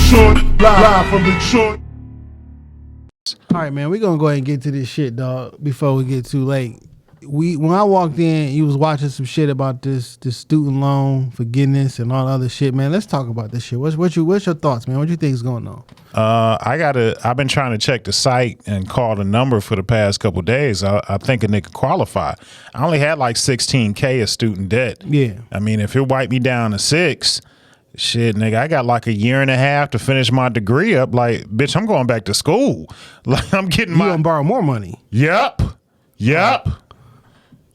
Detroit, live from Detroit. All right, man, we're gonna go ahead and get to this shit, dog, before we get too late. When I walked in, you was watching some shit about this student loan forgiveness and all the other shit, man. Let's talk about this shit. What's your thoughts, man? What you think is going on? I've been trying to check the site and call the number for the past couple of days. I think a nigga qualify. I only had like $16K of student debt. Yeah. I mean, if it wiped me down to 6, shit, nigga, I got like a year and a half to finish my degree up. Like, bitch, I'm going back to school. Like, I'm getting You gonna borrow more money? Yep.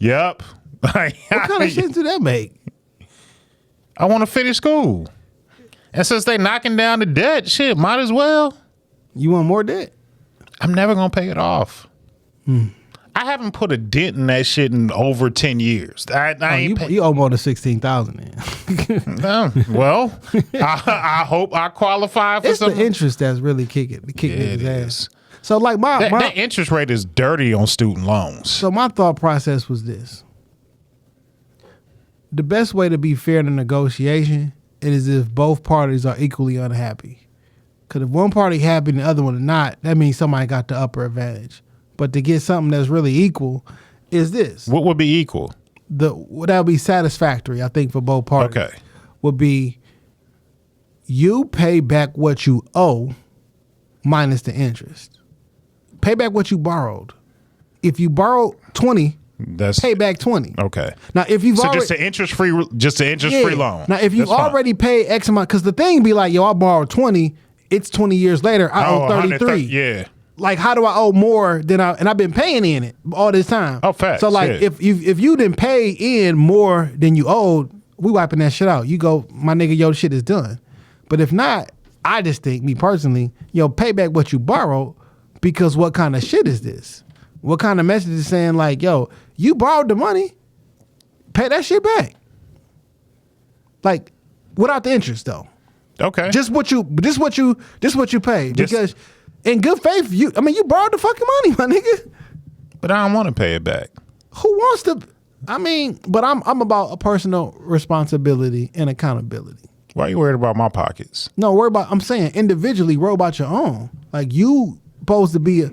What kind of shit do that make? I want to finish school. And since they knocking down the debt, shit, might as well. You want more debt? I'm never going to pay it off. I haven't put a dent in that shit in over 10 years. You owe more than $16,000 then. Well, I hope I qualify for it's something. The interest that's really kicking his ass. So like that interest rate is dirty on student loans. So my thought process was this. The best way to be fair in a negotiation is if both parties are equally unhappy. Because if one party happy and the other one not, that means somebody got the upper advantage. But to get something that's really equal is this. What would be equal? That would be satisfactory, I think, for both parties. Okay. Would be you pay back what you owe minus the interest. Pay back what you borrowed. If you borrowed 20, pay back 20. Okay. Now, if you've already, just an interest-free loan. Now, if you've already paid X amount, because the thing be like, yo, I borrowed 20. It's 20 years later. I owe 33. Yeah. Like, how do I owe more than and I've been paying in it all this time. Oh, facts. So like, if you didn't pay in more than you owed, we wiping that shit out. You go, my nigga, your shit is done. But if not, I just think, me personally, pay back what you borrowed. Because what kind of shit is this? What kind of message is saying like, yo, you borrowed the money, pay that shit back. Like, without the interest though. Okay. Just what you pay. Because in good faith, you borrowed the fucking money, my nigga. But I don't want to pay it back. Who wants to? But I'm about a personal responsibility and accountability. Why are you worried about my pockets? No, I'm saying individually, worry about your own. Like, you supposed to be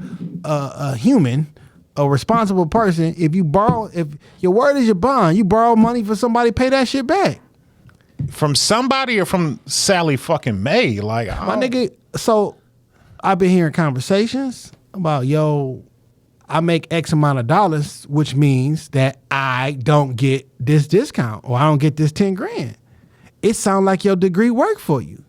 a human, a responsible person. If your word is your bond, you borrow money for somebody, pay that shit back. From somebody or from Sally fucking Mae? Like, my nigga, so I've been hearing conversations about, I make X amount of dollars, which means that I don't get this discount or I don't get this 10 grand. It sounds like your degree worked for you.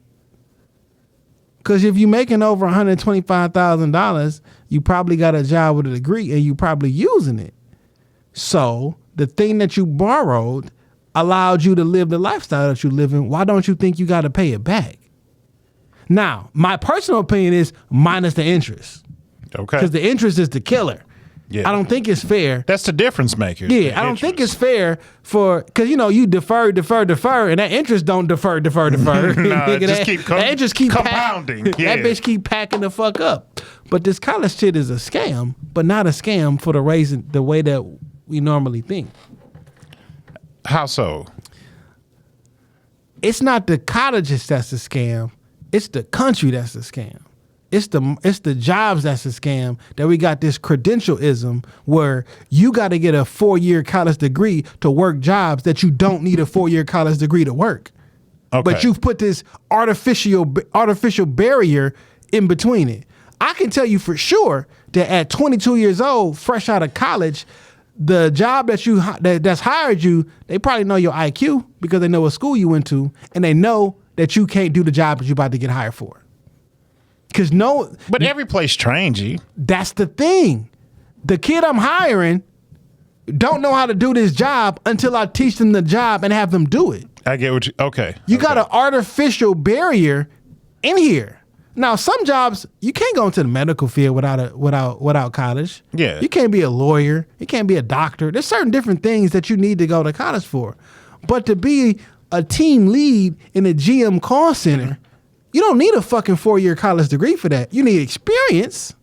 Because if you're making over $125,000, you probably got a job with a degree and you probably using it. So the thing that you borrowed allowed you to live the lifestyle that you live in. Why don't you think you got to pay it back? Now, my personal opinion is minus the interest. Okay. Because the interest is the killer. Yeah. I don't think it's fair. That's the difference maker. Yeah, I don't think it's fair because you defer, and that interest don't defer. Nah, that interest keep compounding. That bitch keep packing the fuck up. But this college shit is a scam, but not a scam for the way that we normally think. How so? It's not the colleges that's a scam. It's the country that's a scam. It's the jobs that's a scam, that we got this credentialism where you got to get a 4-year college degree to work jobs that you don't need a 4-year college degree to work. Okay. But you've put this artificial barrier in between it. I can tell you for sure that at 22 years old, fresh out of college, the job that's hired you, they probably know your IQ because they know what school you went to, and they know that you can't do the job that you're about to get hired for. But every place trains you. That's the thing. The kid I'm hiring don't know how to do this job until I teach them the job and have them do it. I get what you. Okay. You got an artificial barrier in here. Now, some jobs you can't go into the medical field without college. Yeah. You can't be a lawyer. You can't be a doctor. There's certain different things that you need to go to college for. But to be a team lead in a GM call center, you don't need a fucking 4-year college degree for that. You need experience,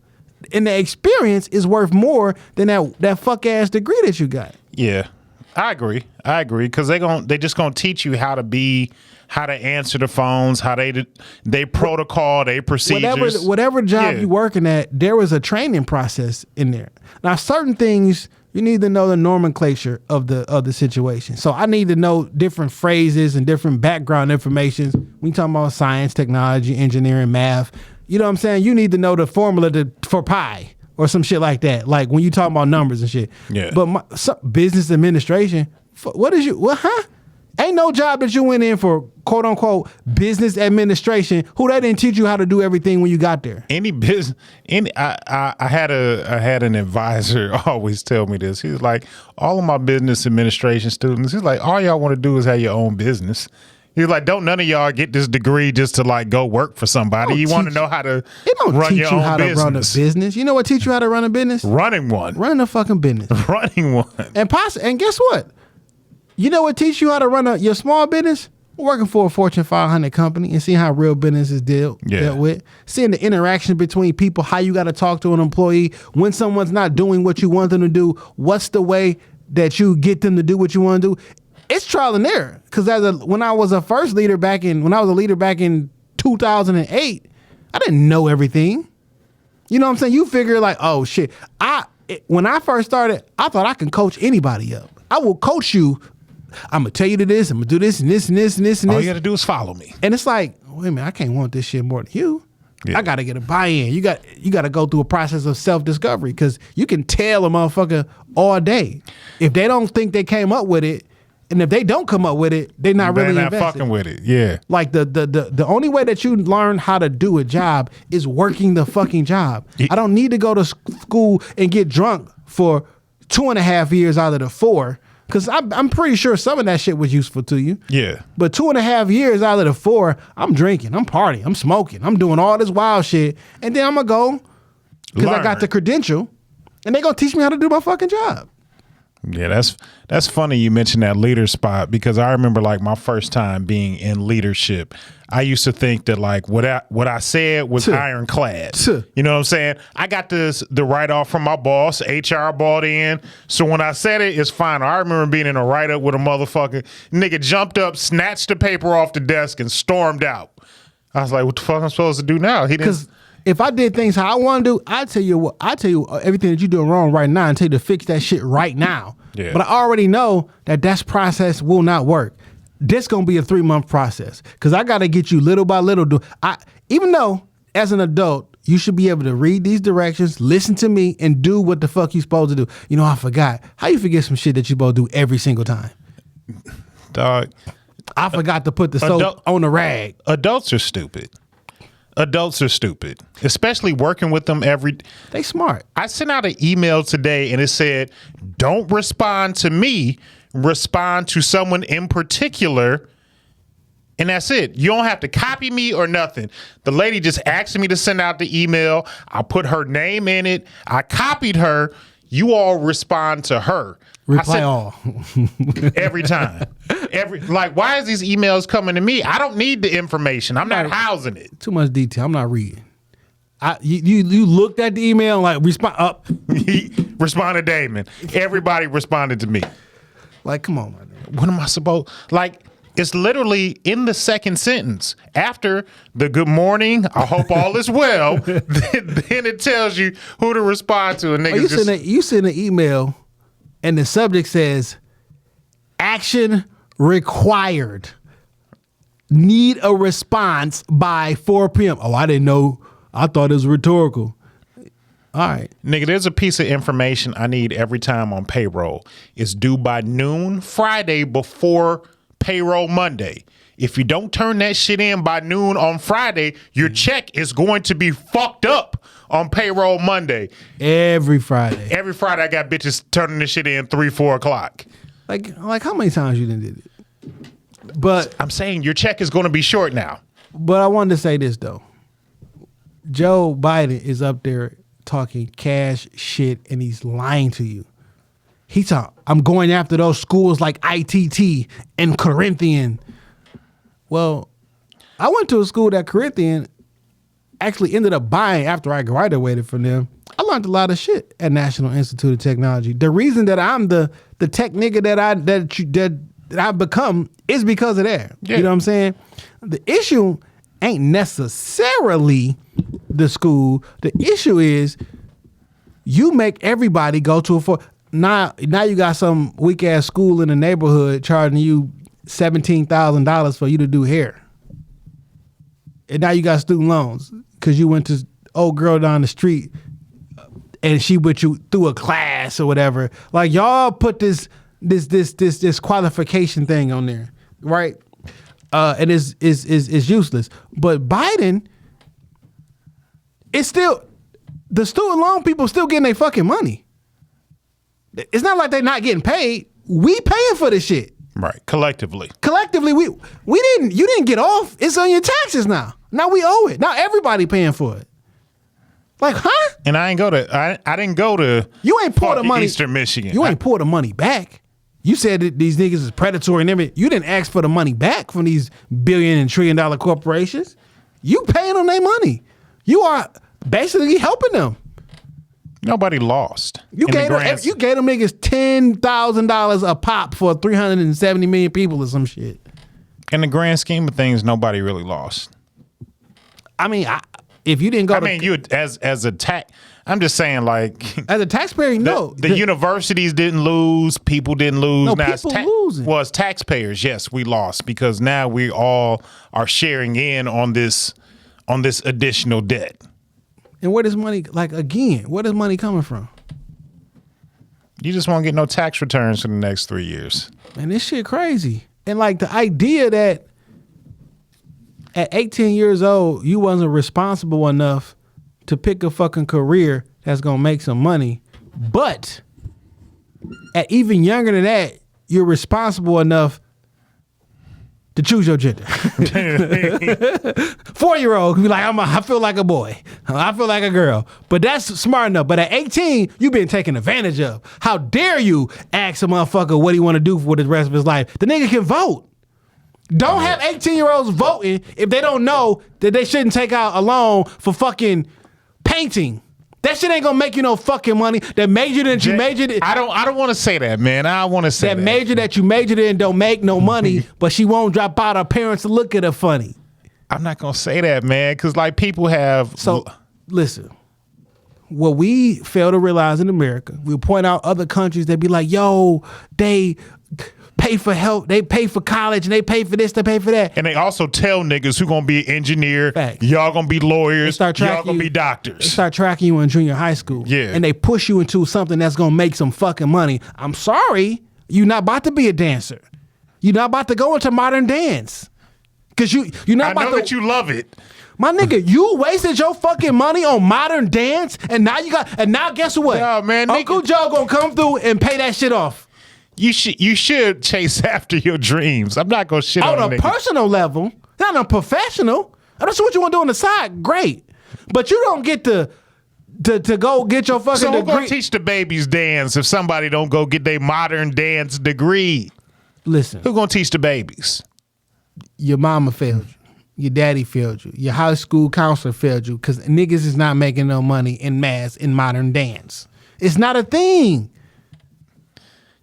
and the experience is worth more than that fuck ass degree that you got. Yeah, I agree. Because they just gonna teach you how to answer the phones, how they protocol, they procedures. Whatever job you're working at, there was a training process in there. Now, certain things you need to know the nomenclature of the situation. So I need to know different phrases and different background information. When you talking about science, technology, engineering, math, you know what I'm saying? You need to know the formula for pi. Or some shit like that. Like when you talk about numbers and shit. Yeah. But business administration, ain't no job that you went in for quote unquote business administration who they didn't teach you how to do everything when you got there. Any business, I had an advisor always tell me this. He was like, all of my business administration students, he's like, all y'all want to do is have your own business. He's like, don't none of y'all get this degree just to like go work for somebody. You want to know how to run your own business. Run a business. You know what teach you how to run a business? Running one. Run a fucking business. Running one. And guess what? You know what teach you how to run your small business? Working for a Fortune 500 company and seeing how real business is dealt with. Seeing the interaction between people, how you got to talk to an employee. When someone's not doing what you want them to do, what's the way that you get them to do what you want to do? It's trial and error. Because when I was a leader back in 2008, I didn't know everything. You know what I'm saying? You figure like, oh shit. When I first started, I thought I can coach anybody up. I will coach you. I'm gonna tell you to this. I'm gonna do this and this and this and this and this. All you gotta do is follow me. And it's like, wait a minute, I can't want this shit more than you. Yeah. I gotta get a buy-in. You got to go through a process of self-discovery because you can tell a motherfucker all day if they don't think they came up with it. And if they don't come up with it, they're not really invested. Fucking with it. Yeah. Like the only way that you learn how to do a job is working the fucking job. I don't need to go to school and get drunk for 2.5 years out of the 4. Because I'm pretty sure some of that shit was useful to you. Yeah. But 2.5 years out of the 4, I'm drinking, I'm partying, I'm smoking, I'm doing all this wild shit. And then I'm going to go because I got the credential and they're going to teach me how to do my fucking job. Yeah, that's funny you mentioned that leader spot because I remember like my first time being in leadership. I used to think that like what I said was ironclad. You know what I'm saying? I got the write-off from my boss, HR bought in. So when I said it, it's fine. I remember being in a write-up with a motherfucker. Nigga jumped up, snatched the paper off the desk and stormed out. I was like, what the fuck am I supposed to do now? He didn't. If I did things how I want to do, I tell you everything that you're doing wrong right now and tell you to fix that shit right now. Yeah. But I already know that process will not work. This gonna be a 3-month process because I gotta get you little by little. Even though as an adult you should be able to read these directions, listen to me, and do what the fuck you supposed to do. You know, I forgot. How you forget some shit that you supposed to do every single time? Dog. I forgot to put the soap on the rag. Adults are stupid. Adults are stupid, especially working with them They smart. I sent out an email today and it said, don't respond to me, respond to someone in particular. And that's it. You don't have to copy me or nothing. The lady just asked me to send out the email. I put her name in it. I copied her. You all respond to her. Reply all. Every time. Why is these emails coming to me? I don't need the information. I'm not housing it. Too much detail. I'm not reading. You looked at the email and like respond up. Respond to Damon. Everybody responded to me. Like, come on, man. What am I supposed like? It's literally in the second sentence. After the good morning, I hope all is well, then it tells you who to respond to. And you send an email and the subject says, action required. Need a response by 4 p.m. Oh, I didn't know. I thought it was rhetorical. All right. Nigga, there's a piece of information I need every time on payroll. It's due by noon Friday before payroll Monday. If you don't turn that shit in by noon on Friday, your check is going to be fucked up on payroll Monday. Every Friday. Every Friday I got bitches turning this shit in 3-4 o'clock. Like how many times you done did it? But I'm saying your check is going to be short now. But I wanted to say this though. Joe Biden is up there talking cash shit and he's lying to you. I'm going after those schools like ITT and Corinthian. Well, I went to a school that Corinthian actually ended up buying after I graduated from them. I learned a lot of shit at National Institute of Technology. The reason that I'm the the tech nigga that I become is because of that. Yeah. You know what I'm saying? The issue ain't necessarily the school. The issue is you make everybody go to a now you got some weak ass school in the neighborhood charging you $17,000 for you to do hair, and now you got student loans because you went to old girl down the street and she with you through a class or whatever. Like y'all put this qualification thing on there, right? And is useless. But Biden, it's still the student loan people still getting their fucking money. It's not like they're not getting paid. We paying for this shit. Right. Collectively, you didn't get off. It's on your taxes now. Now we owe it. Now everybody paying for it. Like, huh? And I didn't go to you ain't pull the money Eastern Michigan. You ain't pull the money back. You said that these niggas is predatory and everything. You didn't ask for the money back from these billion and $1 trillion corporations. You paying them their money. You are basically helping them. Nobody lost. You gave them niggas $10,000 a pop for 370 million people or some shit. In the grand scheme of things, nobody really lost. I mean, if you didn't go, you as a tax. I'm just saying, like, as a taxpayer, no. The universities didn't lose. People didn't lose. No, now people losing. Well, as taxpayers, yes, we lost because now we all are sharing in on this additional debt. And where does money, where does money coming from? You just won't get no tax returns for the next 3 years. Man, this shit crazy. And like the idea that at 18 years old, you wasn't responsible enough to pick a fucking career that's gonna make some money. But at even younger than that, you're responsible enough to choose your gender. 4-year-old can be like, I feel like a boy. I feel like a girl. But that's smart enough. But at 18, you've been taken advantage of. How dare you ask a motherfucker what he want to do for the rest of his life? The nigga can vote. Don't have 18-year-olds voting if they don't know that they shouldn't take out a loan for fucking painting. That shit ain't gonna make you no fucking money. That major that you majored in. I don't want to say that, man. I want to say that major that you majored in don't make no money, but she won't drop out. Her parents to look at her funny. I'm not gonna say that, man, because like people have. So listen, what we fail to realize in America, we'll point out other countries that be like, yo, they pay for health, they pay for college, and they pay for this, they pay for that. And they also tell niggas who gonna be an engineer, Fact. Y'all gonna be lawyers, y'all gonna be doctors. They start tracking you in junior high school. Yeah. And they push you into something that's gonna make some fucking money. I'm sorry, you're not about to be a dancer. You're not about to go into modern dance. Cause you're not about to. I know that you love it. My nigga, you wasted your fucking money on modern dance, and now guess what? Nah, man, Uncle Joe gonna come through and pay that shit off. You should chase after your dreams. I'm not gonna shit on a personal level, not on a professional. That's what you want to do on the side. Great, but you don't get to go get your fucking degree. So who gonna teach the babies dance if somebody don't go get their modern dance degree? Listen, who gonna teach the babies? Your mama failed you. Your daddy failed you. Your high school counselor failed you because niggas is not making no money in mass in modern dance. It's not a thing.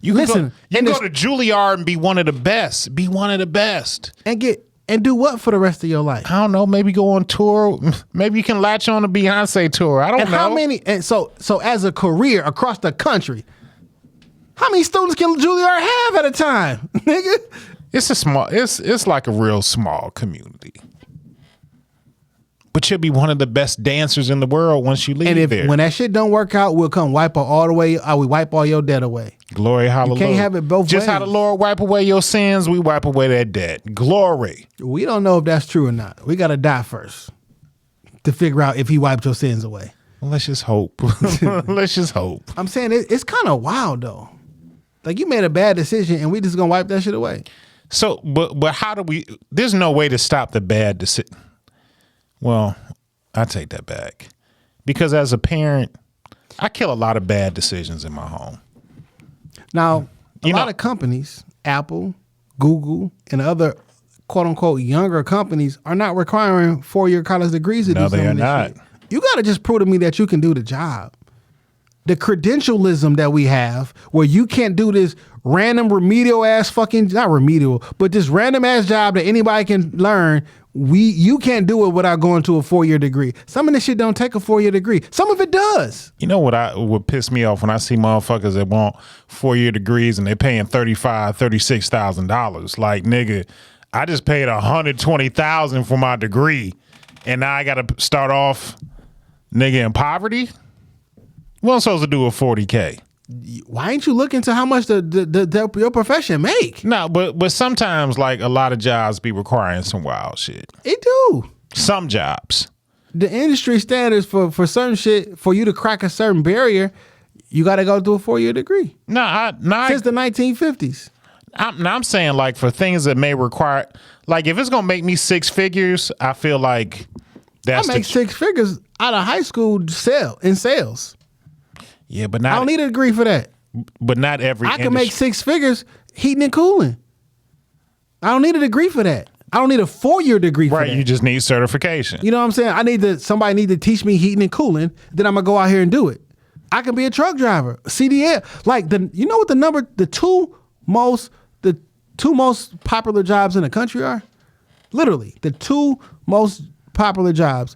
You can go to Juilliard and be one of the best. Be one of the best. And do what for the rest of your life? I don't know. Maybe go on tour. Maybe you can latch on a Beyonce tour. I don't know. How many? And so as a career across the country, how many students can Juilliard have at a time, nigga? It's a small. It's like a real small community. But you'll be one of the best dancers in the world once you leave there. When that shit don't work out, we'll come wipe all the way. We wipe all your debt away. Glory, hallelujah. You can't have it both ways. Just how the Lord wipe away your sins, we wipe away that debt. Glory. We don't know if that's true or not. We got to die first to figure out if he wiped your sins away. Well, let's just hope. Let's just hope. I'm saying it's kind of wild though. Like you made a bad decision and we just gonna wipe that shit away. So, but how do we? There's no way to stop the bad decision. Well, I take that back because as a parent, I kill a lot of bad decisions in my home. Now, a lot of companies, Apple, Google, and other quote unquote younger companies are not requiring 4-year college degrees to do something. No, they are not. Shit. You got to just prove to me that you can do the job. the credentialism that we have, where you can't do this random remedial ass fucking, not remedial, but this random ass job that anybody can learn. You can't do it without going to a 4-year degree. Some of this shit don't take a 4-year degree. Some of it does. You know what would piss me off when I see motherfuckers that want 4-year degrees and they paying $36,000. Like, nigga, I just paid $120,000 for my degree, and now I got to start off, nigga, in poverty. What am I supposed to do with $40K? Why ain't you looking to how much your profession make? No, but sometimes, like, a lot of jobs be requiring some wild shit. It do. Some jobs. The industry standards for certain shit, for you to crack a certain barrier, you got to go through a 4-year degree. Since the 1950s. I'm saying, like, for things that may require, like, if it's gonna make me 6 figures, I feel like that's I make 6 figures out of high school in sales. Yeah, but not. I don't need a degree for that. But not every. I can make 6 figures heating and cooling. I don't need a degree for that. I don't need a 4-year degree for that. Right, you just need certification. You know what I'm saying? Somebody need to teach me heating and cooling. Then I'm gonna go out here and do it. I can be a truck driver, CDL. Like you know what the two most popular jobs in the country are? Literally, the 2 most popular jobs: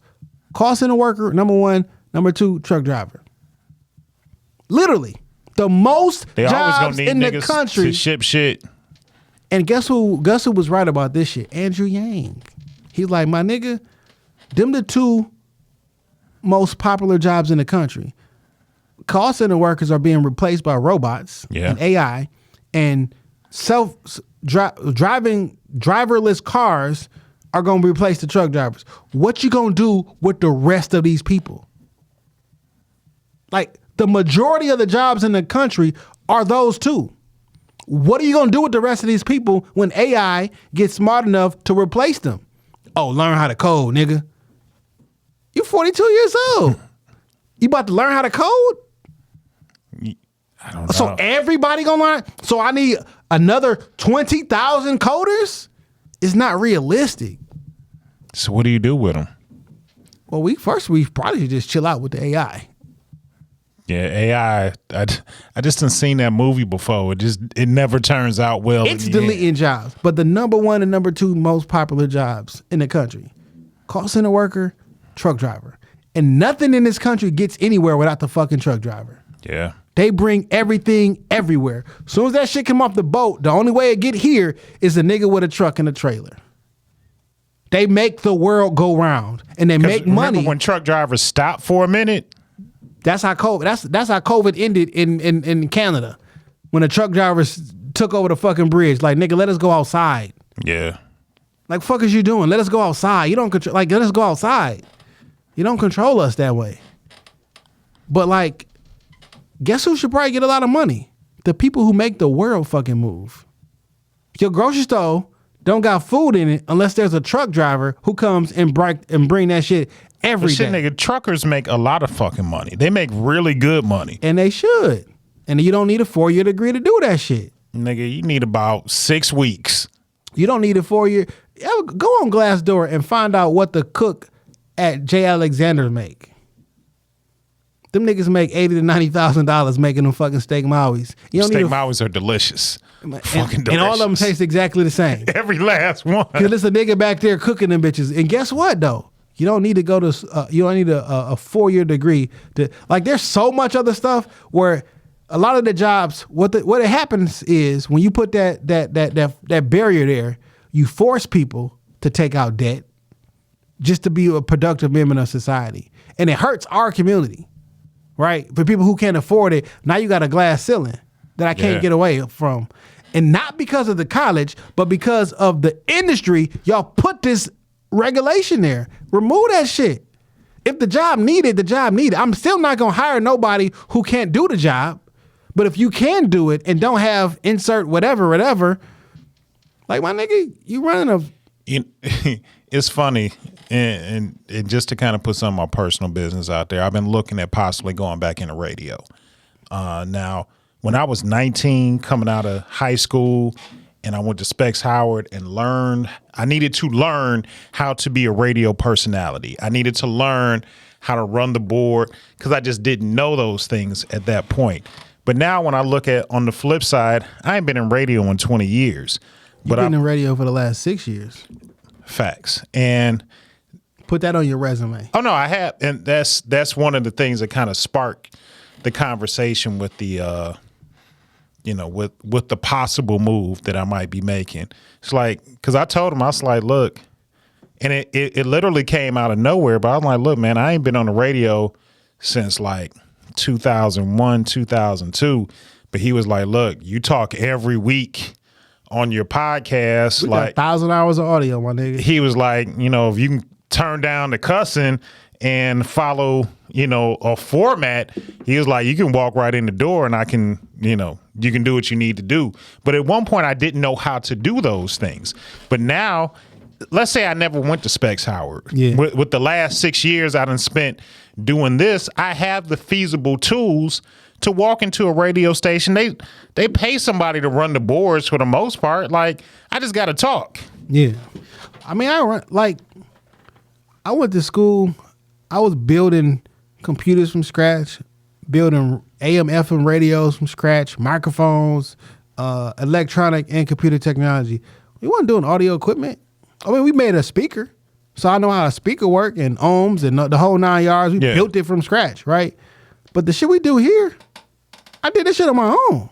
call center worker, number 1, number 2, truck driver. Literally, the most jobs in the country to ship shit. And guess who was right about this shit? Andrew Yang. He's like, my nigga, them the 2 most popular jobs in the country. Call center workers are being replaced by robots and AI, and driving driverless cars are going to replace the truck drivers. What you going to do with the rest of these people? Like, the majority of the jobs in the country are those 2. What are you going to do with the rest of these people when AI gets smart enough to replace them? Oh, learn how to code, nigga. You're 42 years old. You about to learn how to code? I don't know. So everybody going to learn? So I need another 20,000 coders? It's not realistic. So what do you do with them? Well, we probably should just chill out with the AI. Yeah, AI. I just didn't seen that movie before. It never turns out well. It's deleting jobs, but the number 1 and number 2 most popular jobs in the country: call center worker, truck driver, and nothing in this country gets anywhere without the fucking truck driver. Yeah, they bring everything everywhere. As soon as that shit come off the boat, the only way it get here is a nigga with a truck and a trailer. They make the world go round, and they make money. Remember when truck drivers stopped for a minute? That's how COVID ended in Canada, when the truck drivers took over the fucking bridge. Like, nigga, let us go outside. Yeah. Like, fuck is you doing? Let us go outside. You don't control. Like, let us go outside. You don't control us that way. But like, guess who should probably get a lot of money? The people who make the world fucking move. Your grocery store don't got food in it unless there's a truck driver who comes and bring that shit every day. Nigga, truckers make a lot of fucking money. They make really good money. And they should. And you don't need a 4-year degree to do that shit. Nigga, you need about 6 weeks. You don't need a 4-year. Go on Glassdoor and find out what the cook at J. Alexander's make. Them niggas make $80,000 to $90,000 making them fucking steak mauis. Steak mauis are delicious. Fucking delicious. And all of them taste exactly the same. Every last one. Because there's a nigga back there cooking them bitches. And guess what, though? You don't need to go to, you don't need a 4-year degree to, like, there's so much other stuff where a lot of the jobs, what happens is when you put that barrier there, you force people to take out debt just to be a productive member of society. And it hurts our community, right? For people who can't afford it, now you got a glass ceiling that I can't get away from. And not because of the college, but because of the industry, y'all put this regulation there. Remove that shit. If the job needed, the job needed. I'm still not going to hire nobody who can't do the job. But if you can do it and don't have insert whatever, like, my nigga, you running a... It's funny, and just to kind of put some of my personal business out there, I've been looking at possibly going back into radio. Now, when I was 19, coming out of high school, and I went to Specs Howard and I needed to learn how to be a radio personality. I needed to learn how to run the board, because I just didn't know those things at that point. But now when I look at on the flip side, I ain't been in radio in 20 years. You've been in radio for the last 6 years. Facts. And put that on your resume. Oh no, I have, and that's one of the things that kind of sparked the conversation with the with the possible move that I might be making. It's like, because I told him, I was like, look, and it literally came out of nowhere, but I'm like, look, man, I ain't been on the radio since like 2001, 2002. But he was like, look, you talk every week on your podcast. We like got 1,000 hours of audio, my nigga. He was like, if you can turn down the cussing and follow, a format, he was like, you can walk right in the door and I can, you can do what you need to do. But at one point I didn't know how to do those things. But now, let's say I never went to Specs Howard. Yeah. With the last 6 years I done spent doing this, I have the feasible tools to walk into a radio station. They pay somebody to run the boards for the most part. Like, I just got to talk. Yeah. I mean, I went to school. I was building computers from scratch, building AM, FM radios from scratch, microphones, electronic and computer technology. We weren't doing audio equipment. I mean, we made a speaker, so I know how a speaker work and ohms and the whole 9 yards. We built it from scratch, right? But the shit we do here, I did this shit on my own.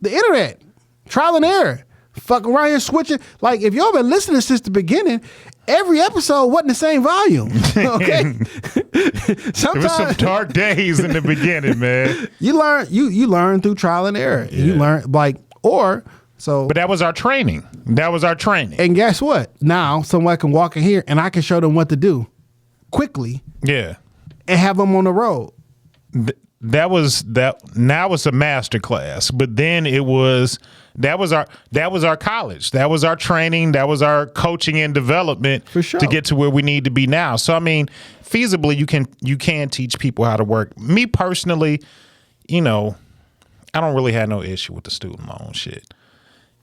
The internet, trial and error, fuck around here switching. Like, if y'all been listening since the beginning, every episode wasn't the same volume. Okay, sometimes it was some dark days in the beginning, man. You learn through trial and error. Yeah. You learn but that was our training. And guess what? Now someone can walk in here and I can show them what to do quickly. Yeah, and have them on the road. That was that. Now it's a master class, but then that was our college. That was our training. That was our coaching and development for sure to get to where we need to be now. So I mean, feasibly, you can teach people how to work. Me personally, I don't really have no issue with the student loan shit.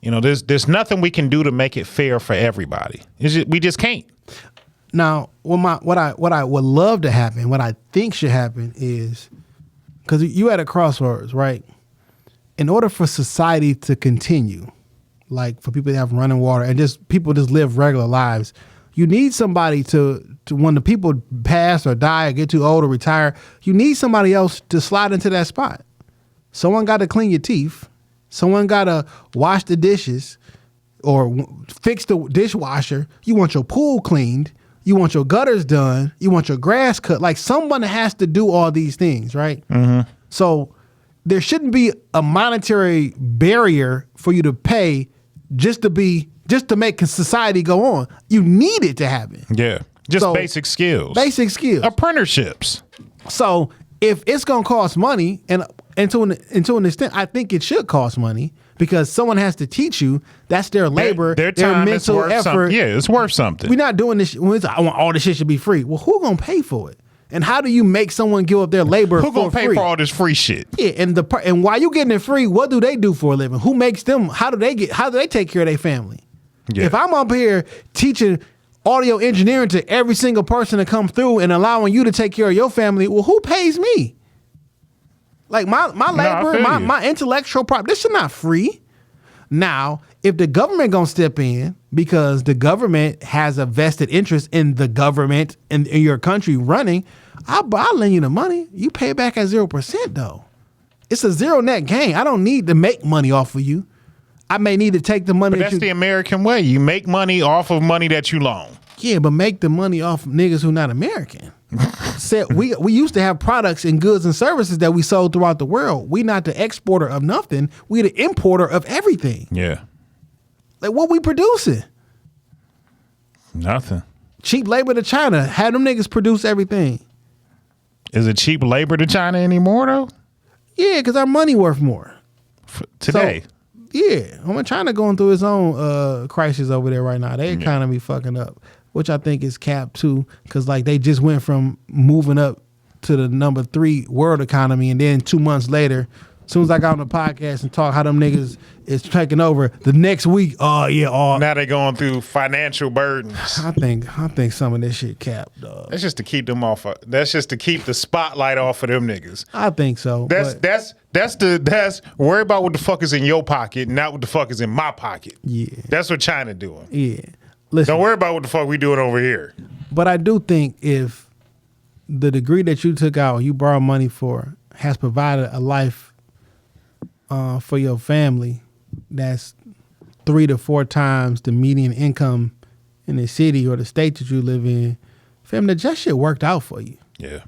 There's nothing we can do to make it fair for everybody. We just can't. Now, what I would love to happen, what I think should happen is, because you at a crossroads, right? In order for society to continue, like for people to have running water and just people just live regular lives, you need somebody to when the people pass or die or get too old or retire, you need somebody else to slide into that spot. Someone got to clean your teeth. Someone got to wash the dishes or fix the dishwasher. You want your pool cleaned. You want your gutters done. You want your grass cut. Like, someone has to do all these things, right? Mm-hmm. So there shouldn't be a monetary barrier for you to pay just to make society go on. You need it to happen. Yeah. Just basic skills. Basic skills. Apprenticeships. So if it's going to cost money, and to an extent, I think it should cost money, because someone has to teach you. That's their labor, their time, mental is worth effort. Something. Yeah, it's worth something. We're not doing this. I want all this shit should be free. Well, who gonna pay for it? And how do you make someone give up their labor? Who gonna pay for all this free shit? Yeah, and while you getting it free, what do they do for a living? Who makes them? How do they take care of their family? Yeah. If I'm up here teaching audio engineering to every single person that comes through and allowing you to take care of your family, well, who pays me? Like my labor, my intellectual property, this is not free. Now, if the government gonna step in, because the government has a vested interest in the government in your country running, I'll lend you the money. You pay back at 0% though. It's a zero net gain. I don't need to make money off of you. I may need to take the money. But that's the American way. You make money off of money that you loan. Yeah, but make the money off of niggas who not American. We used to have products and goods and services that we sold throughout the world. We not the exporter of nothing. We the importer of everything. Yeah. Like, what we producing? Nothing. Cheap labor to China. Had them niggas produce everything. Is it cheap labor to China anymore though? Yeah, because our money worth more. Today. So, yeah. I mean, China going through its own crisis over there right now. Their economy fucking up, which I think is capped too, because like they just went from moving up to the number 3 world economy, and then 2 months later, As soon as I got on the podcast and talk how them niggas is taking over the next week, now they going through financial burdens. I think some of this shit capped, dog. That's just to keep them off. That's just to keep the spotlight off of them niggas. I think so. That's worry about what the fuck is in your pocket, not what the fuck is in my pocket. Yeah, that's what China doing. Yeah, listen, don't worry about what the fuck we doing over here. But I do think if the degree that you took out, you borrowed money for, has provided a life for your family that's 3 to 4 times the median income in the city or the state that you live in, fam, that just shit worked out for you. Yeah.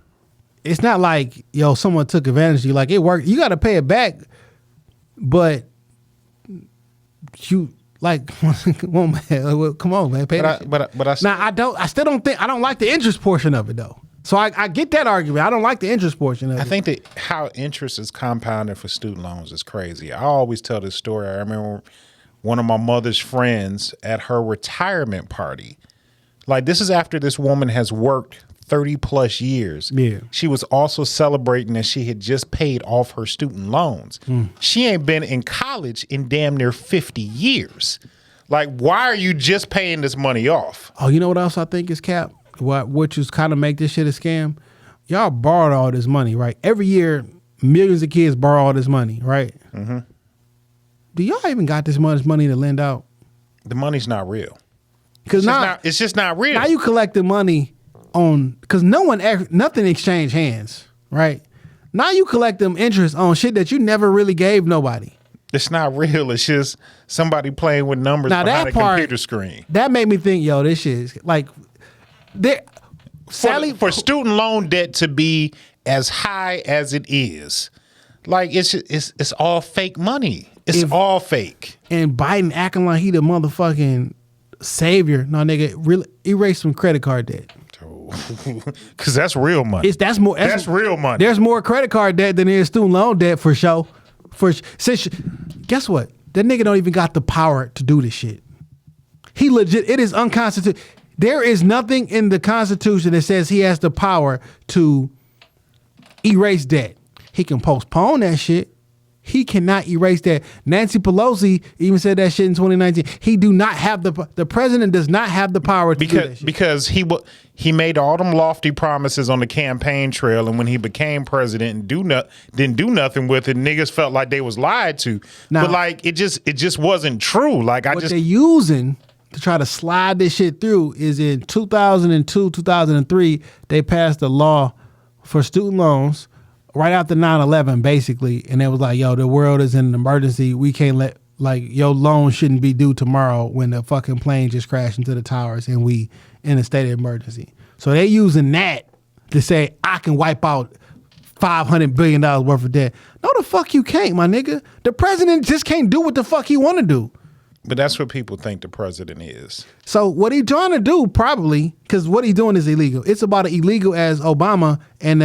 It's not like, someone took advantage of you. Like, it worked. You got to pay it back, but you, like, come on, man. Pay I don't like the interest portion of it, though. So I get that argument. I don't like the interest portion of it. I think that how interest is compounded for student loans is crazy. I always tell this story. I remember one of my mother's friends at her retirement party. Like, this is after this woman has worked 30 plus years. Yeah. She was also celebrating that she had just paid off her student loans. She ain't been in college in damn near 50 years. Like, why are you just paying this money off? Oh, you know what else I think is cap? Which is kind of make this shit a scam? Y'all borrowed all this money, right? Every year, millions of kids borrow all this money, right? Mm-hmm. Do y'all even got this much money to lend out? The money's not real. Because it's just not real. Now you collect the money because nothing exchanged hands, right? Now you collect them interest on shit that you never really gave nobody. It's not real. It's just somebody playing with numbers behind a computer screen. That made me think, this shit is like... For student loan debt to be as high as it is, like it's all fake money. It's all fake. And Biden acting like he the motherfucking savior. No, nigga, really erase some credit card debt. Because that's real money. That's real money. There's more credit card debt than there is student loan debt for sure. Guess what? That nigga don't even got the power to do this shit. He legit. It is unconstitutional. There is nothing in the Constitution that says he has the power to erase debt. He can postpone that shit. He cannot erase that. Nancy Pelosi even said that shit in 2019. He do not have the president does not have the power to do that shit. Because he made all them lofty promises on the campaign trail, and when he became president and didn't do nothing with it, niggas felt like they was lied to. Now, but like it just wasn't true. Like what they're using to try to slide this shit through is in 2002, 2003, they passed a law for student loans right after 9/11, basically. And it was like, the world is in an emergency. We can't let, your loan shouldn't be due tomorrow when the fucking plane just crashed into the towers and we in a state of emergency. So they using that to say, I can wipe out $500 billion worth of debt. No, the fuck you can't, my nigga. The president just can't do what the fuck he want to do. But that's what people think the president is. So what he trying to do, probably, because what he's doing is illegal. It's about as illegal as Obama and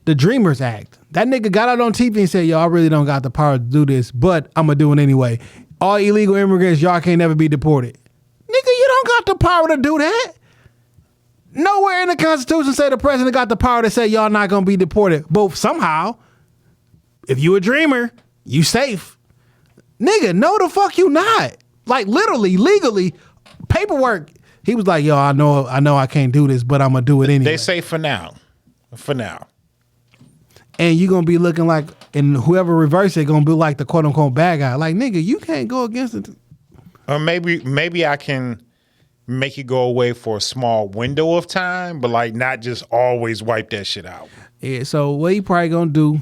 the Dreamers Act. That nigga got out on TV and said, I really don't got the power to do this, but I'm going to do it anyway. All illegal immigrants, y'all can't never be deported. Nigga, you don't got the power to do that. Nowhere in the Constitution say the president got the power to say y'all not going to be deported. But somehow, if you a dreamer, you safe. Nigga, no the fuck you not. Like literally, legally, paperwork. He was like, I know I can't do this, but I'm going to do it anyway. They say for now. For now. And you're going to be looking like, and whoever reverse it going to be like the quote unquote bad guy. Like, nigga, you can't go against it. Or maybe I can make it go away for a small window of time, but like not just always wipe that shit out. Yeah, so what he probably going to do,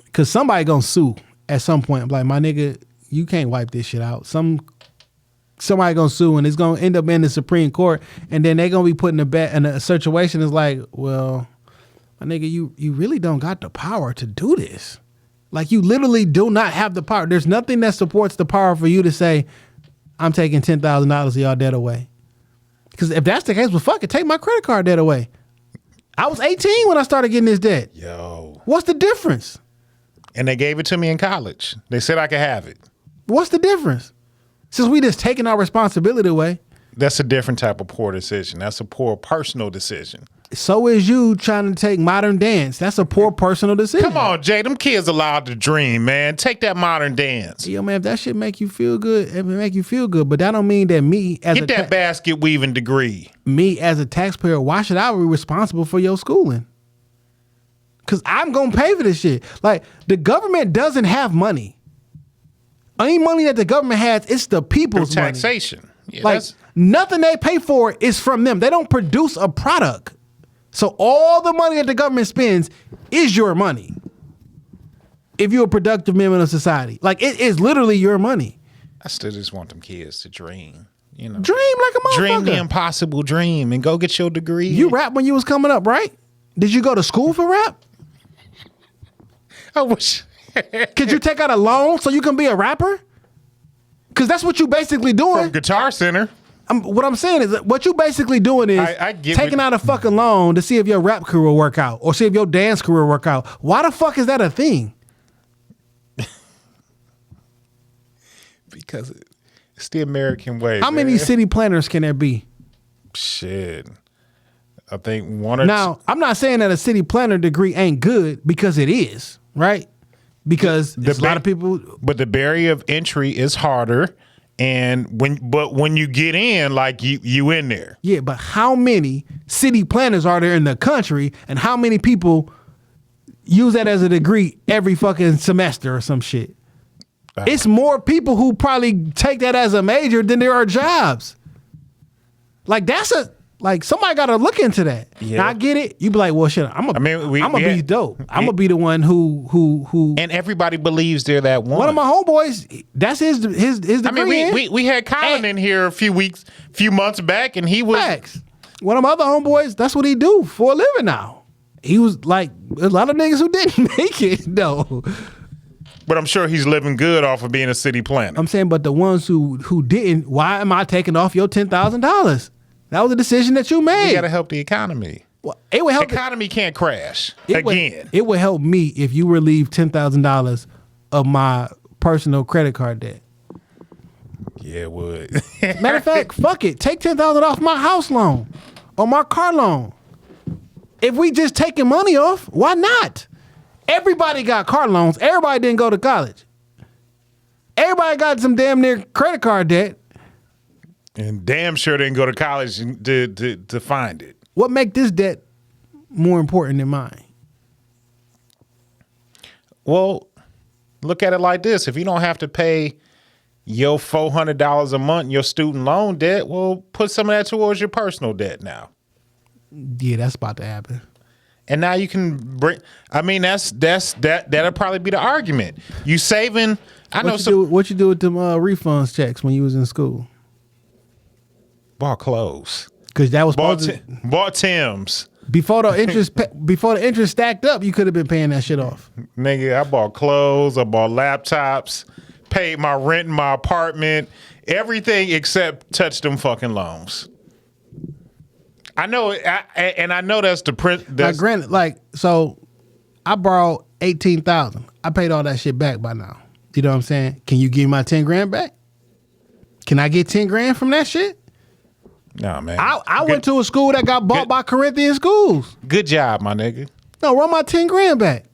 because somebody going to sue at some point. I'm like, my nigga, you can't wipe this shit out. Somebody gonna sue and it's gonna end up in the Supreme Court, and then they gonna be put in a situation is like, well, my nigga, you really don't got the power to do this. Like, you literally do not have the power. There's nothing that supports the power for you to say, I'm taking $10,000 of y'all debt away. Because if that's the case, well, fuck it, take my credit card debt away. I was 18 when I started getting this debt. What's the difference? And they gave it to me in college. They said I could have it. What's the difference? Since we just taking our responsibility away. That's a different type of poor decision. That's a poor personal decision. So is you trying to take modern dance. That's a poor personal decision. Come on, Jay. Them kids allowed to dream, man. Take that modern dance. Yo, man, if that shit make you feel good, it make you feel good. But that don't mean that me as Get that basket weaving degree. Me as a taxpayer, why should I be responsible for your schooling? Because I'm going to pay for this shit. Like, the government doesn't have money. Any money that the government has, it's the people's Through taxation. money. Yeah, like, nothing they pay for is from them. They don't produce a product. So all the money that the government spends is your money. If you're a productive member of society. Like, it is literally your money. I still just want them kids to dream. You know, Dream like a motherfucker. Dream the impossible dream and go get your degree. You rap when you was coming up, right? Did you go to school for rap? I wish. Could you take out a loan so you can be a rapper? Because that's what you basically doing. From Guitar Center. What I'm saying is that what you basically doing is taking out a fucking loan to see if your rap career will work out or see if your dance career will work out. Why the fuck is that a thing? Because it's the American way. How many city planners can there be? Shit. I think one or Now, I'm not saying that a city planner degree ain't good because it is, right? Because there's a lot of people. But the barrier of entry is harder. And when you get in, like you in there. Yeah, but how many city planners are there in the country and how many people use that as a degree every fucking semester or some shit? It's more people who probably take that as a major than there are jobs. Like somebody got to look into that. Yeah. Now I get it. You be like, well, shit. I'm gonna be dope. I'm gonna be the one who. And everybody believes they're that one. One of my homeboys, that's his degree. I mean, we had Colin in here a few months back, and he was. Facts. One of my other homeboys, that's what he do for a living now. He was like a lot of niggas who didn't make it though. But I'm sure he's living good off of being a city planner. I'm saying, but the ones who didn't, why am I taking off your $10,000? That was a decision that you made. We got to help the economy. Well, it would help. The economy can't crash again. It would help me if you relieve $10,000 of my personal credit card debt. Yeah, it would. Matter of fact, fuck it. Take $10,000 off my house loan or my car loan. If we just taking money off, why not? Everybody got car loans. Everybody didn't go to college. Everybody got some damn near credit card debt. And damn sure didn't go to college to find it. What make this debt more important than mine? Well, look at it like this. If you don't have to pay your $400 a month in your student loan debt, well, put some of that towards your personal debt now. Yeah, that's about to happen. And now you can bring. I mean, that'll probably be the argument. You saving. What you do with them refunds checks when you was in school? Bought clothes. Because that was bought Tim's. Before the interest stacked up, you could have been paying that shit off. Nigga, I bought clothes. I bought laptops. Paid my rent in my apartment. Everything except touch them fucking loans. I know, and I know that's the print. Like, granted, so I borrowed $18,000. I paid all that shit back by now. You know what I'm saying? Can you give me my $10,000 back? Can I get $10,000 from that shit? No, man. I went to a school that got bought by Corinthian schools. Good job, my nigga. No, run my $10,000 back.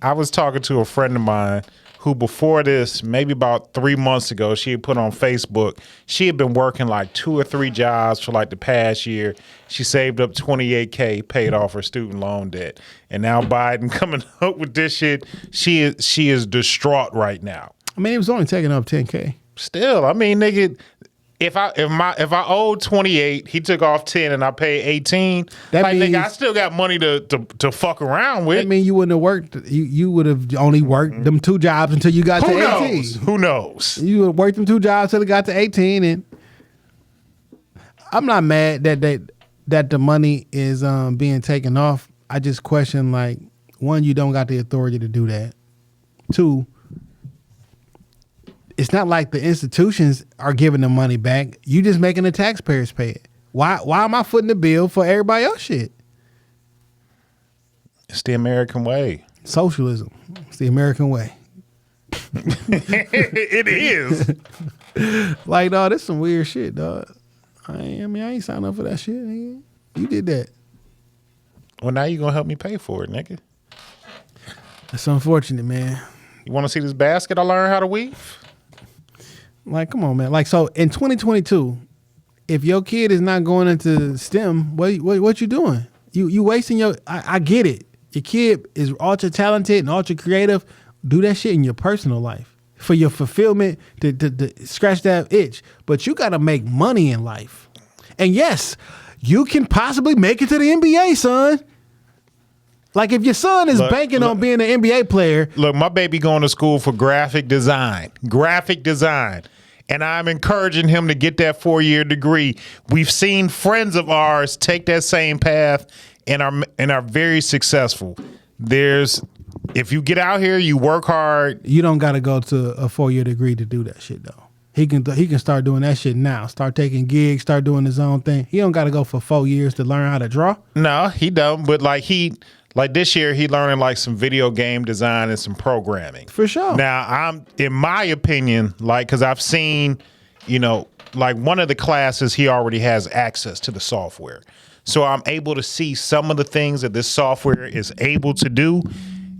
I was talking to a friend of mine who before this, maybe about 3 months ago, she had put on Facebook, she had been working like 2 or 3 jobs for like the past year. She saved up $28K, paid off her student loan debt. And now Biden coming up with this shit, she is distraught right now. I mean, it was only taking up $10K. Still, I mean, nigga, if I owed 28, he took off 10 and I paid 18, that means, nigga, I still got money to fuck around with. That mean you wouldn't have worked, you would have only worked them 2 jobs until you got to 18. Who knows? You would have worked them 2 jobs until it got to 18, and I'm not mad that the money is being taken off. I just question, like, 1, you don't got the authority to do that. 2, it's not like the institutions are giving the money back. You just making the taxpayers pay it. Why am I footing the bill for everybody else shit? It's the American way. Socialism. It's the American way. It is. Like, dog, this is some weird shit, dog. I ain't signed up for that shit, nigga. You did that. Well, now you gonna help me pay for it, nigga. That's unfortunate, man. You want to see this basket I learned how to weave? Like, come on, man. Like, so in 2022, if your kid is not going into STEM, what you doing? You wasting your. I get it. Your kid is ultra talented and ultra creative. Do that shit in your personal life for your fulfillment to scratch that itch. But you got to make money in life. And yes, you can possibly make it to the NBA, son. Like if your son is banking on being an NBA player. Look, my baby going to school for graphic design. And I'm encouraging him to get that 4-year degree. We've seen friends of ours take that same path and are very successful. If you get out here, you work hard. You don't got to go to a 4-year degree to do that shit though. He can start doing that shit now. Start taking gigs, start doing his own thing. He don't got to go for 4 years to learn how to draw. No, he don't. But like this year, he learning like some video game design and some programming. For sure. Now, in my opinion, like, because I've seen, like one of the classes, he already has access to the software. So I'm able to see some of the things that this software is able to do.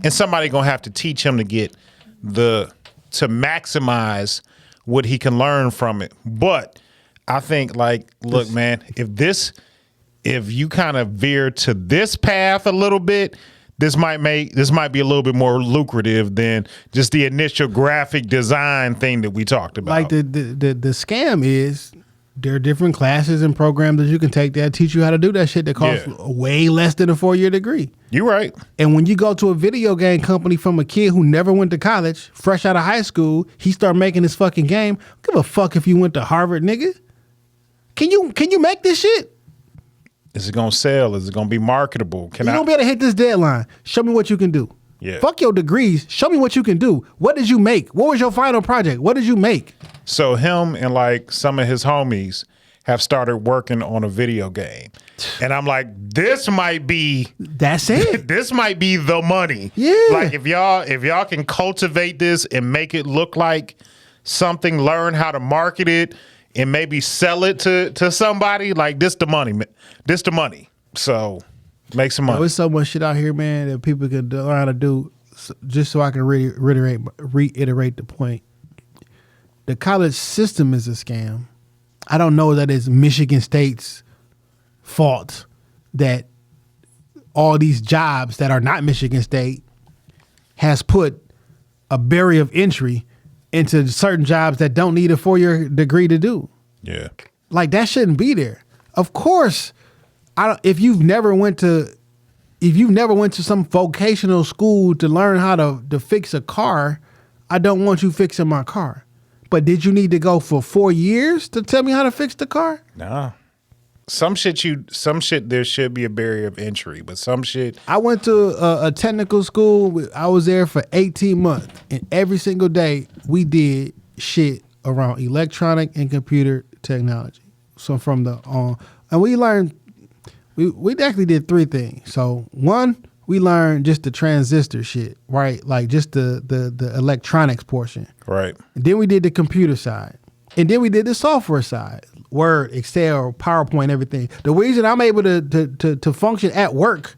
And somebody going to have to teach him to maximize what he can learn from it. But I think, like, look, man, if you kind of veer to this path a little bit, this might be a little bit more lucrative than just the initial graphic design thing that we talked about. Like the scam is there are different classes and programs that you can take that teach you how to do that shit that costs way less than a 4-year degree. You're right. And when you go to a video game company from a kid who never went to college, fresh out of high school, he start making this fucking game. Give a fuck if you went to Harvard, nigga. Can you make this shit? Is it gonna sell? Is it gonna be marketable? You don't be able to hit this deadline. Show me what you can do. Yeah. Fuck your degrees. Show me what you can do. What did you make? What was your final project? What did you make? So him and like some of his homies have started working on a video game. And I'm like, this might be That's it. This might be the money. Yeah. Like if y'all can cultivate this and make it look like something, learn how to market it and maybe sell it to somebody, like this the money. This the money. So make some money. There's so much shit out here, man, that people can learn how to do. Just so I can reiterate the point. The college system is a scam. I don't know that it's Michigan State's fault that all these jobs that are not Michigan State has put a barrier of entry into certain jobs that don't need a 4-year degree to do. Yeah. Like that shouldn't be there. Of course, if you've never went to some vocational school to learn how to fix a car, I don't want you fixing my car. But did you need to go for 4 years to tell me how to fix the car? No. Some shit there should be a barrier of entry, but some shit. I went to a technical school. I was there for 18 months, and every single day we did shit around electronic and computer technology. So from and we learned, we actually did 3 things. So one, we learned just the transistor shit, right? Like just the electronics portion. Right. And then we did the computer side. And then we did the software side. Word, Excel, PowerPoint, everything. The reason I'm able to function at work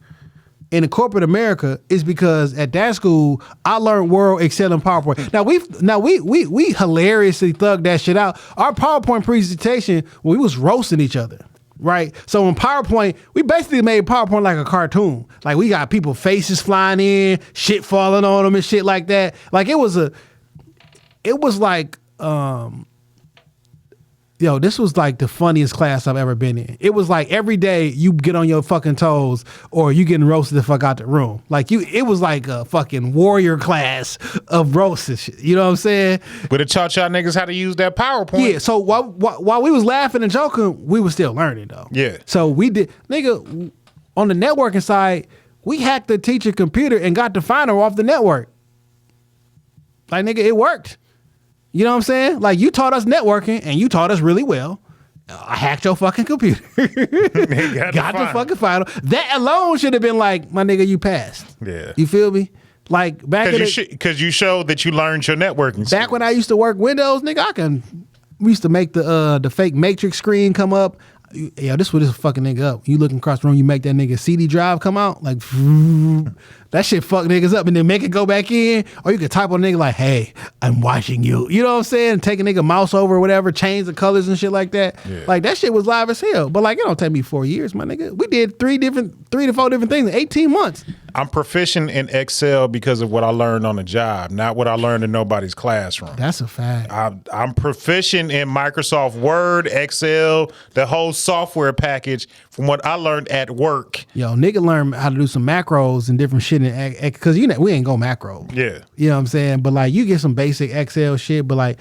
in the corporate America is because at that school I learned Word, Excel, and PowerPoint. Now we hilariously thugged that shit out. Our PowerPoint presentation, we was roasting each other. Right? So in PowerPoint, we basically made PowerPoint like a cartoon. Like we got people faces flying in, shit falling on them and shit like that. Like it was like this was like the funniest class I've ever been in. It was like every day you get on your fucking toes or you getting roasted the fuck out the room. It was like a fucking warrior class of roasted shit. You know what I'm saying? But it taught y'all niggas how to use that PowerPoint. Yeah, so while we was laughing and joking, we was still learning though. Yeah. So we did, nigga, on the networking side, we hacked the teacher computer and got the finder off the network. Like, nigga, it worked. You know what I'm saying? Like, you taught us networking and you taught us really well. I hacked your fucking computer. got the fucking file. That alone should have been like, my nigga, you passed. Yeah. You feel me? Like, back because you showed that you learned your networking. Back when I used to work Windows, nigga, we used to make the fake matrix screen come up. Yeah, this would just fucking nigga up. You looking across the room, you make that nigga CD drive come out, like that shit fuck niggas up, and then make it go back in. Or you could type on a nigga like, "Hey, I'm watching you." You know what I'm saying? Take a nigga mouse over or whatever, change the colors and shit like that. Yeah. Like that shit was live as hell. But like it don't take me 4 years, my nigga. We did 3 to 4 different things in 18 months. I'm proficient in Excel because of what I learned on the job, not what I learned in nobody's classroom. That's a fact. I'm proficient in Microsoft Word, Excel, the whole software package from what I learned at work. Yo, nigga learn how to do some macros and different shit because we ain't go macro. Yeah. You know what I'm saying? But like you get some basic Excel shit, but like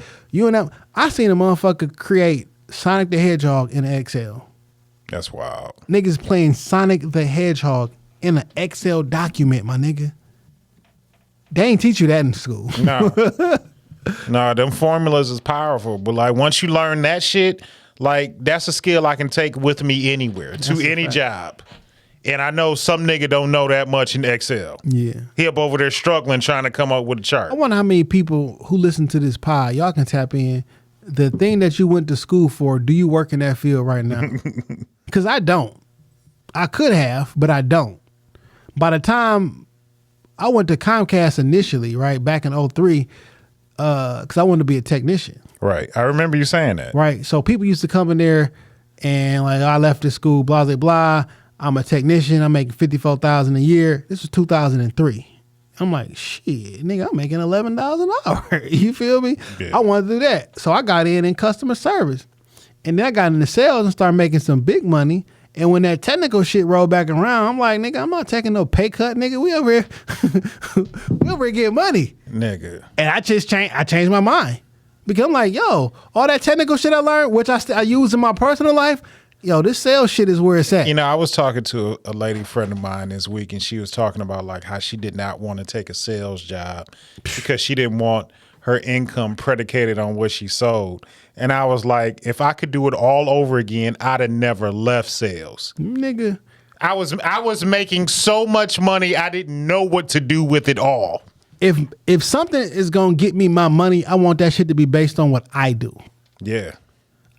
I seen a motherfucker create Sonic the Hedgehog in Excel. That's wild. Niggas playing Sonic the Hedgehog in an Excel document, my nigga. They ain't teach you that in school. No. No, them formulas is powerful. But like once you learn that shit, like that's a skill I can take with me anywhere, to any job. And I know some nigga don't know that much in Excel. Yeah. He up over there struggling trying to come up with a chart. I wonder how many people who listen to this pod, y'all can tap in. The thing that you went to school for, do you work in that field right now? Because I don't. I could have, but I don't. By the time I went to Comcast initially, right, back in 2003, because I wanted to be a technician. Right. I remember you saying that. Right. So people used to come in there and like, I left this school, blah, blah, blah. I'm a technician. I'm making $54,000 a year. This was 2003. I'm like, shit, nigga, I'm making $11 an hour. You feel me? Yeah. I wanted to do that. So I got in customer service. And then I got into sales and started making some big money. And when that technical shit rolled back around, I'm like, nigga, I'm not taking no pay cut, nigga. We over here, we over here getting money. Nigga. And I changed my mind. Because I'm like, yo, all that technical shit I learned, which I use in my personal life, yo, this sales shit is where it's at. You know, I was talking to a lady friend of mine this week, and she was talking about like how she did not want to take a sales job because she didn't want her income predicated on what she sold. And I was like, if I could do it all over again, I'd have never left sales. Nigga. I was making so much money, I didn't know what to do with it all. If something is gonna get me my money, I want that shit to be based on what I do. Yeah.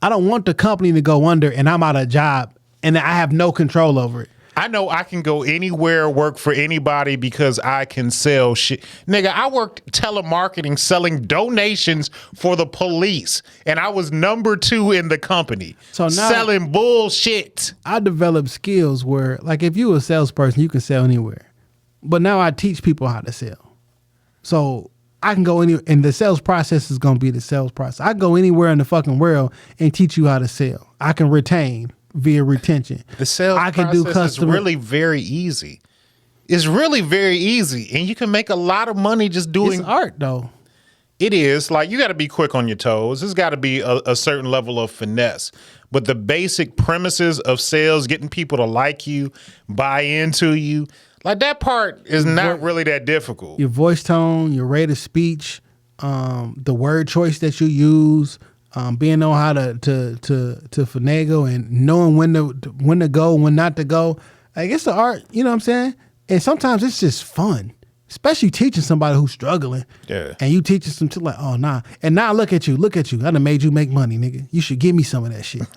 I don't want the company to go under and I'm out of job and I have no control over it. I know I can go anywhere, work for anybody because I can sell shit. Nigga, I worked telemarketing selling donations for the police, and I was number 2 in the company. So now selling bullshit. I developed skills where, like, if you a salesperson, you can sell anywhere. But now I teach people how to sell. So I can go anywhere, and the sales process is going to be the sales process. I go anywhere in the fucking world and teach you how to sell. I can retain via retention. The sales process is really very easy. It's really very easy, and you can make a lot of money just doing. It's art, though. It is. Like, you got to be quick on your toes. There's got to be a certain level of finesse. But the basic premises of sales, getting people to like you, buy into you, like that part is not really that difficult. Your voice tone, your rate of speech, the word choice that you use, being know how to finagle and knowing when to go, when not to go. Like, it's the art, you know what I'm saying? And sometimes it's just fun, especially teaching somebody who's struggling. Yeah. And you teaching some like, oh nah. And now look at you. I done made you make money, nigga. You should give me some of that shit.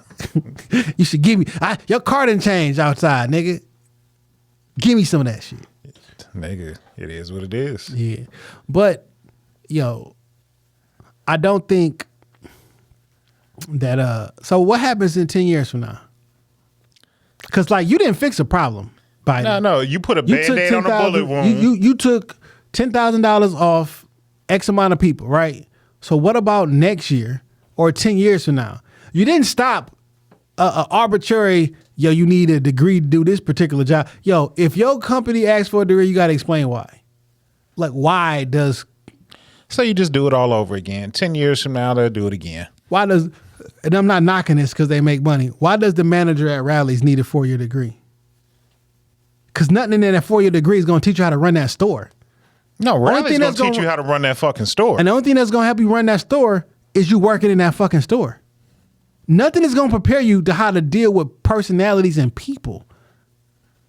You should give me your car didn't change outside, nigga. Give me some of that shit. Nigga, it is what it is. Yeah. But yo, I don't think that so what happens in 10 years from now? Because like you didn't fix a problem by no, you put a Band-Aid on a bullet wound. You took $10,000 off X amount of people, right? So what about next year or 10 years from now? You didn't stop a arbitrary, yo, you need a degree to do this particular job. Yo, if your company asks for a degree, you got to explain why. Like, why does... So you just do it all over again. 10 years from now, they'll do it again. Why does... And I'm not knocking this because they make money. Why does the manager at Rally's need a 4-year degree? Because nothing in that 4-year degree is going to teach you how to run that store. No, Rally's going to teach you how to run that fucking store. And the only thing that's going to help you run that store is you working in that fucking store. Nothing is going to prepare you to how to deal with personalities and people.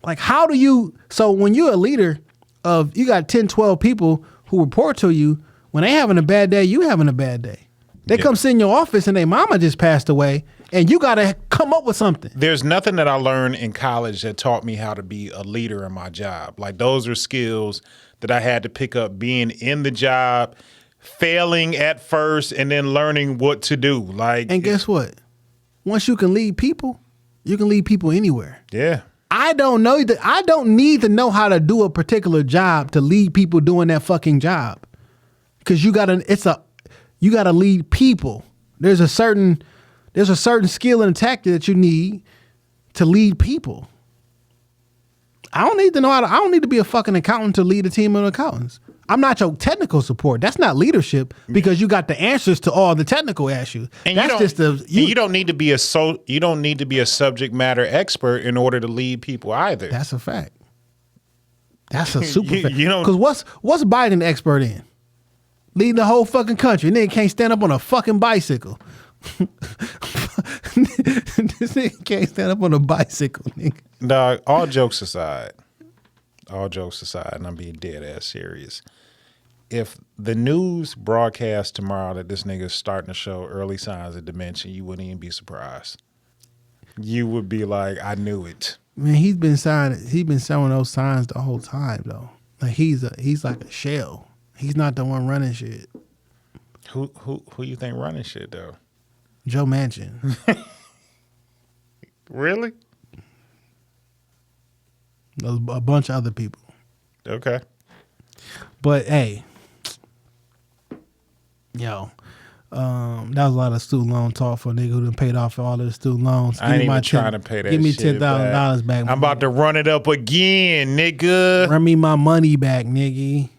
Like, how do you... So when you're a leader of... You got 10, 12 people who report to you. When they having a bad day, you having a bad day. They come sit in your office and their mama just passed away, and you got to come up with something. There's nothing that I learned in college that taught me how to be a leader in my job. Like, those are skills that I had to pick up being in the job, failing at first, and then learning what to do. Like, and guess what? Once you can lead people, you can lead people anywhere. Yeah. I don't need to know how to do a particular job to lead people doing that fucking job. Cause you gotta lead people. There's a certain skill and tactic that you need to lead people. I don't need to be a fucking accountant to lead a team of accountants. I'm not your technical support. That's not leadership because you got the answers to all the technical issues. And you don't need to be a subject matter expert in order to lead people either. That's a fact. That's a super fact. Because what's Biden expert in? Leading the whole fucking country. Nigga can't stand up on a fucking bicycle. This nigga can't stand up on a bicycle, nigga. Dog, all jokes aside, and I'm being dead ass serious. If the news broadcast tomorrow that this nigga's starting to show early signs of dementia, you wouldn't even be surprised. You would be like, I knew it. Man, he's been showing those signs the whole time though. Like he's like a shell. He's not the one running shit. Who you think running shit though? Joe Manchin. Really? A bunch of other people. Okay. But hey, that was a lot of student loan talk for a nigga who done paid off all of the student loans. I ain't even trying to pay that shit. Give me $10,000 back. I'm about to run it up again, nigga. Run me my money back, nigga.